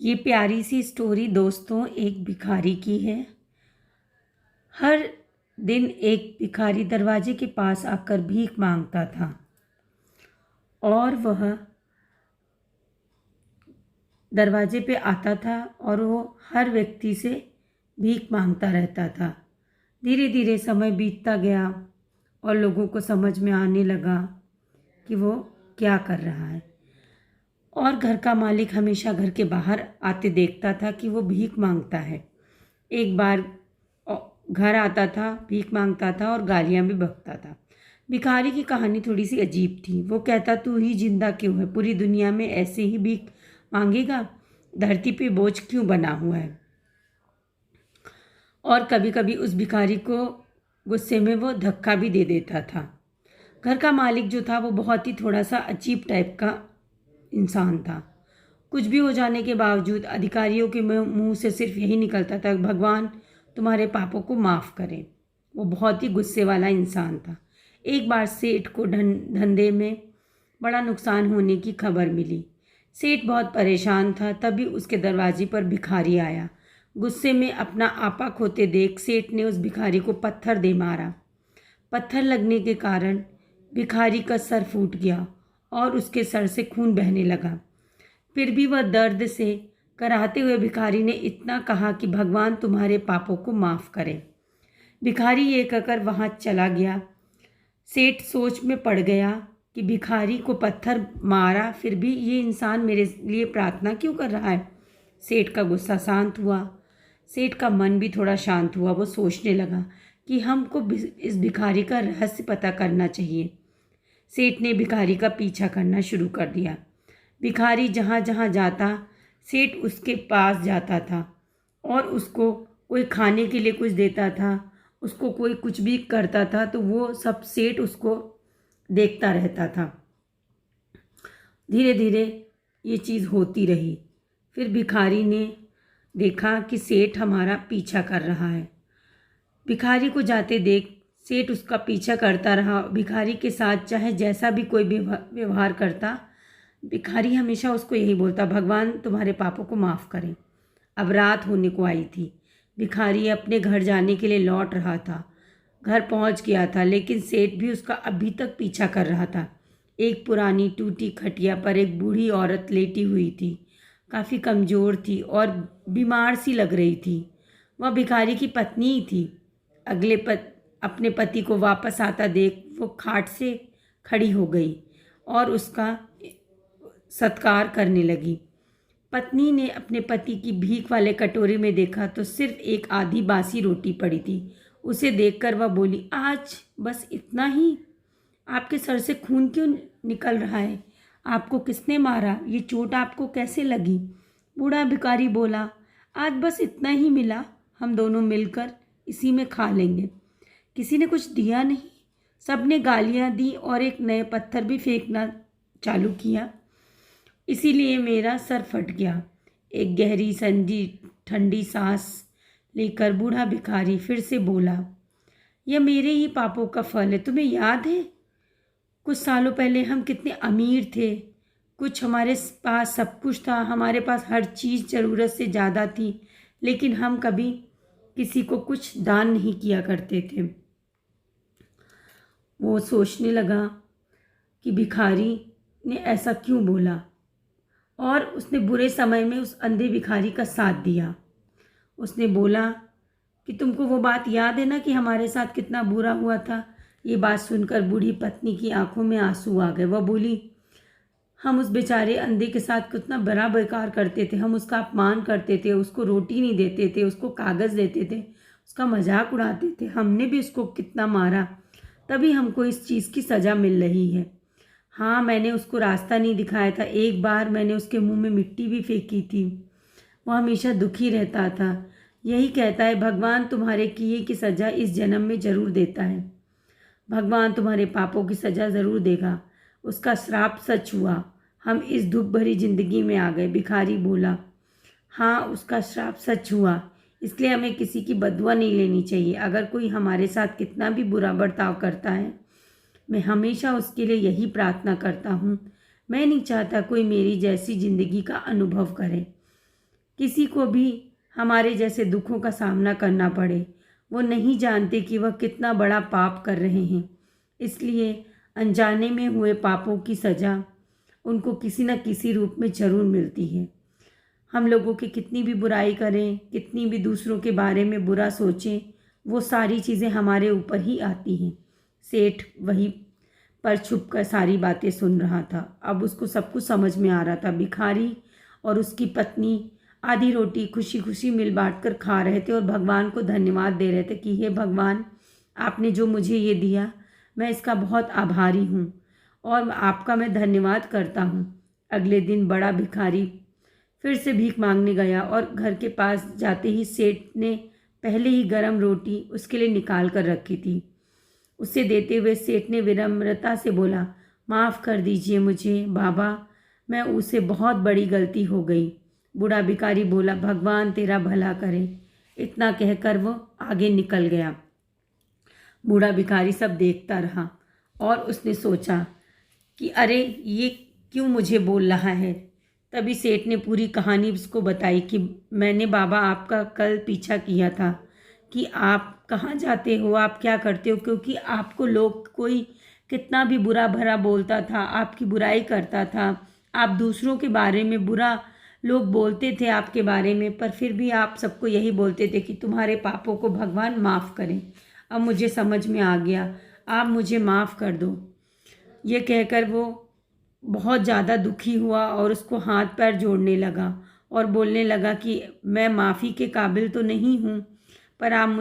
ये प्यारी सी स्टोरी दोस्तों एक भिखारी की है। हर दिन एक भिखारी दरवाजे के पास आकर भीख मांगता था और वह दरवाजे पे आता था और वो हर व्यक्ति से भीख मांगता रहता था। धीरे धीरे समय बीतता गया और लोगों को समझ में आने लगा कि वो क्या कर रहा है। और घर का मालिक हमेशा घर के बाहर आते देखता था कि वो भीख मांगता है। एक बार घर आता था, भीख मांगता था और गालियाँ भी बकता था। भिखारी की कहानी थोड़ी सी अजीब थी। वो कहता, तू ही जिंदा क्यों है? पूरी दुनिया में ऐसे ही भीख मांगेगा? धरती पे बोझ क्यों बना हुआ है? और कभी कभी उस भिखारी को गुस्से में वो धक्का भी दे देता था। घर का मालिक जो था वो बहुत ही थोड़ा सा अजीब टाइप का इंसान था। कुछ भी हो जाने के बावजूद अधिकारियों के मुंह से सिर्फ यही निकलता था, भगवान तुम्हारे पापों को माफ़ करें। वो बहुत ही गुस्से वाला इंसान था। एक बार सेठ को धंधे में बड़ा नुकसान होने की खबर मिली। सेठ बहुत परेशान था। तभी उसके दरवाजे पर भिखारी आया। गुस्से में अपना आपा खोते देख सेठ ने उस भिखारी को पत्थर दे मारा। पत्थर लगने के कारण भिखारी का सर फूट गया और उसके सर से खून बहने लगा। फिर भी वह दर्द से कराहते हुए भिखारी ने इतना कहा कि भगवान तुम्हारे पापों को माफ़ करे। भिखारी ये कहकर वहाँ चला गया। सेठ सोच में पड़ गया कि भिखारी को पत्थर मारा, फिर भी ये इंसान मेरे लिए प्रार्थना क्यों कर रहा है। सेठ का गुस्सा शांत हुआ। सेठ का मन भी थोड़ा शांत हुआ। वो सोचने लगा कि हमको इस भिखारी का रहस्य पता करना चाहिए। सेठ ने भिखारी का पीछा करना शुरू कर दिया। भिखारी जहाँ जहाँ जाता सेठ उसके पास जाता था और उसको कोई खाने के लिए कुछ देता था, उसको कोई कुछ भी करता था तो वो सब सेठ उसको देखता रहता था। धीरे धीरे ये चीज़ होती रही। फिर भिखारी ने देखा कि सेठ हमारा पीछा कर रहा है। भिखारी को जाते देख सेठ उसका पीछा करता रहा। भिखारी के साथ चाहे जैसा भी कोई व्यवहार करता, भिखारी हमेशा उसको यही बोलता, भगवान तुम्हारे पापों को माफ़ करें। अब रात होने को आई थी। भिखारी अपने घर जाने के लिए लौट रहा था। घर पहुंच गया था, लेकिन सेठ भी उसका अभी तक पीछा कर रहा था। एक पुरानी टूटी खटिया पर एक बूढ़ी औरत लेटी हुई थी। काफ़ी कमज़ोर थी और बीमार सी लग रही थी। वह भिखारी की पत्नी ही थी। अपने पति को वापस आता देख वो खाट से खड़ी हो गई और उसका सत्कार करने लगी। पत्नी ने अपने पति की भीख वाले कटोरे में देखा तो सिर्फ एक आधी बासी रोटी पड़ी थी। उसे देखकर वह बोली, आज बस इतना ही? आपके सर से खून क्यों निकल रहा है? आपको किसने मारा? ये चोट आपको कैसे लगी? बूढ़ा भिखारी बोला, आज बस इतना ही मिला, हम दोनों मिलकर इसी में खा लेंगे। किसी ने कुछ दिया नहीं। सबने गालियाँ दी और एक नए पत्थर भी फेंकना चालू किया। इसीलिए मेरा सर फट गया। एक गहरी संजी ठंडी सांस लेकर बूढ़ा भिखारी फिर से बोला, यह मेरे ही पापों का फल है। तुम्हें याद है कुछ सालों पहले हम कितने अमीर थे? कुछ हमारे पास सब कुछ था, हमारे पास हर चीज़ ज़रूरत से ज़्यादा थी, लेकिन हम कभी किसी को कुछ दान नहीं किया करते थे। वो सोचने लगा कि भिखारी ने ऐसा क्यों बोला और उसने बुरे समय में उस अंधे भिखारी का साथ दिया। उसने बोला कि तुमको वो बात याद है ना कि हमारे साथ कितना बुरा हुआ था। ये बात सुनकर बूढ़ी पत्नी की आंखों में आंसू आ गए। वह बोली, हम उस बेचारे अंधे के साथ कितना बड़ा बेकार करते थे। हम उसका अपमान करते थे, उसको रोटी नहीं देते थे, उसको कागज़ देते थे, उसका मजाक उड़ाते थे। हमने भी उसको कितना मारा, तभी हमको इस चीज़ की सज़ा मिल रही है। हाँ, मैंने उसको रास्ता नहीं दिखाया था। एक बार मैंने उसके मुंह में मिट्टी भी फेंकी थी। वो हमेशा दुखी रहता था। यही कहता है, भगवान तुम्हारे किए की सज़ा इस जन्म में ज़रूर देता है। भगवान तुम्हारे पापों की सज़ा ज़रूर देगा। उसका श्राप सच हुआ। हम इस दुख भरी जिंदगी में आ गए। भिखारी बोला, हाँ, उसका श्राप सच हुआ, इसलिए हमें किसी की बदुआ नहीं लेनी चाहिए। अगर कोई हमारे साथ कितना भी बुरा बर्ताव करता है, मैं हमेशा उसके लिए यही प्रार्थना करता हूँ, मैं नहीं चाहता कोई मेरी जैसी ज़िंदगी का अनुभव करे। किसी को भी हमारे जैसे दुखों का सामना करना पड़े। वो नहीं जानते कि वह कितना बड़ा पाप कर रहे हैं। इसलिए अनजाने में हुए पापों की सज़ा उनको किसी न किसी रूप में ज़रूर मिलती है। हम लोगों की कितनी भी बुराई करें, कितनी भी दूसरों के बारे में बुरा सोचें, वो सारी चीज़ें हमारे ऊपर ही आती हैं। सेठ वहीं पर छुप कर सारी बातें सुन रहा था। अब उसको सब कुछ समझ में आ रहा था। भिखारी और उसकी पत्नी आधी रोटी खुशी खुशी मिल बांट कर खा रहे थे और भगवान को धन्यवाद दे रहे थे कि हे भगवान, आपने जो मुझे ये दिया, मैं इसका बहुत आभारी हूँ और आपका मैं धन्यवाद करता हूँ। अगले दिन बड़ा भिखारी फिर से भीख मांगने गया और घर के पास जाते ही सेठ ने पहले ही गरम रोटी उसके लिए निकाल कर रखी थी। उसे देते हुए सेठ ने विनम्रता से बोला, माफ़ कर दीजिए मुझे बाबा, मैं उसे बहुत बड़ी गलती हो गई। बूढ़ा भिखारी बोला, भगवान तेरा भला करे। इतना कहकर वो आगे निकल गया। बूढ़ा भिखारी सब देखता रहा और उसने सोचा कि अरे ये क्यों मुझे बोल रहा है। तभी सेठ ने पूरी कहानी उसको बताई कि मैंने बाबा आपका कल पीछा किया था कि आप कहाँ जाते हो, आप क्या करते हो, क्योंकि आपको लोग कोई कितना भी बुरा भरा बोलता था, आपकी बुराई करता था, आप दूसरों के बारे में बुरा लोग बोलते थे आपके बारे में, पर फिर भी आप सबको यही बोलते थे कि तुम्हारे पापों को भगवान माफ़ करें। अब मुझे समझ में आ गया, आप मुझे माफ़ कर दो। ये कहकर वो बहुत ज़्यादा दुखी हुआ और उसको हाथ पैर जोड़ने लगा और बोलने लगा कि मैं माफ़ी के काबिल तो नहीं हूँ, पर आप मुझे